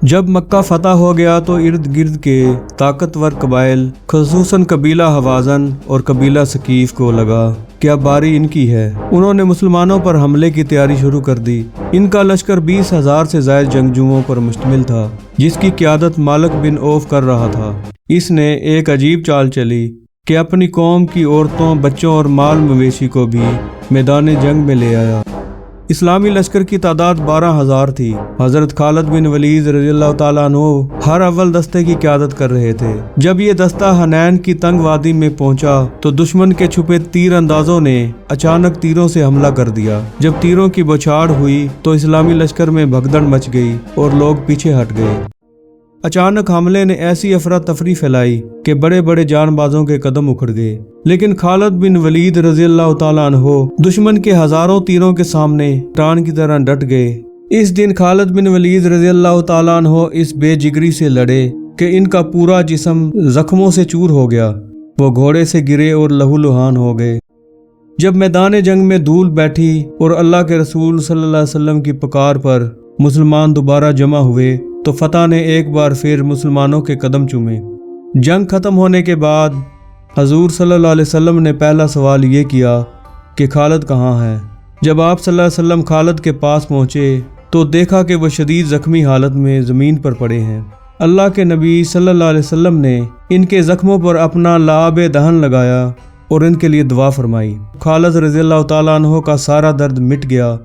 جب مکہ فتح ہو گیا تو ارد گرد کے طاقتور قبائل خصوصاً قبیلہ حوازن اور قبیلہ ثقیف کو لگا کہ اب باری ان کی ہے۔ انہوں نے مسلمانوں پر حملے کی تیاری شروع کر دی۔ ان کا لشکر 20,000 سے زائد جنگجوؤں پر مشتمل تھا، جس کی قیادت مالک بن عوف کر رہا تھا۔ اس نے ایک عجیب چال چلی کہ اپنی قوم کی عورتوں، بچوں اور مال مویشی کو بھی میدان جنگ میں لے آیا۔ اسلامی لشکر کی تعداد 12,000 تھی۔ حضرت خالد بن ولید رضی اللہ تعالیٰ عنہ ہر اول دستے کی قیادت کر رہے تھے۔ جب یہ دستہ حنین کی تنگ وادی میں پہنچا تو دشمن کے چھپے تیر اندازوں نے اچانک تیروں سے حملہ کر دیا۔ جب تیروں کی بوچھاڑ ہوئی تو اسلامی لشکر میں بھگدڑ مچ گئی اور لوگ پیچھے ہٹ گئے۔ اچانک حملے نے ایسی افراتفری پھیلائی کہ بڑے بڑے جان بازوں کے قدم اکھڑ گئے، لیکن خالد بن ولید رضی اللہ تعالیٰ عنہ دشمن کے ہزاروں تیروں کے سامنے ٹان کی طرح ڈٹ گئے۔ اس دن خالد بن ولید رضی اللہ تعالیٰ عنہ اس بے جگری سے لڑے کہ ان کا پورا جسم زخموں سے چور ہو گیا۔ وہ گھوڑے سے گرے اور لہو لہان ہو گئے۔ جب میدان جنگ میں دھول بیٹھی اور اللہ کے رسول صلی اللہ علیہ وسلم کی پکار پر مسلمان دوبارہ جمع ہوئے تو فتح نے ایک بار پھر مسلمانوں کے قدم چومے۔ جنگ ختم ہونے کے بعد حضور صلی اللہ علیہ وسلم نے پہلا سوال یہ کیا کہ خالد کہاں ہے؟ جب آپ صلی اللہ علیہ وسلم خالد کے پاس پہنچے تو دیکھا کہ وہ شدید زخمی حالت میں زمین پر پڑے ہیں۔ اللہ کے نبی صلی اللہ علیہ وسلم نے ان کے زخموں پر اپنا لعاب دہن لگایا اور ان کے لیے دعا فرمائی۔ خالد رضی اللہ تعالیٰ عنہ کا سارا درد مٹ گیا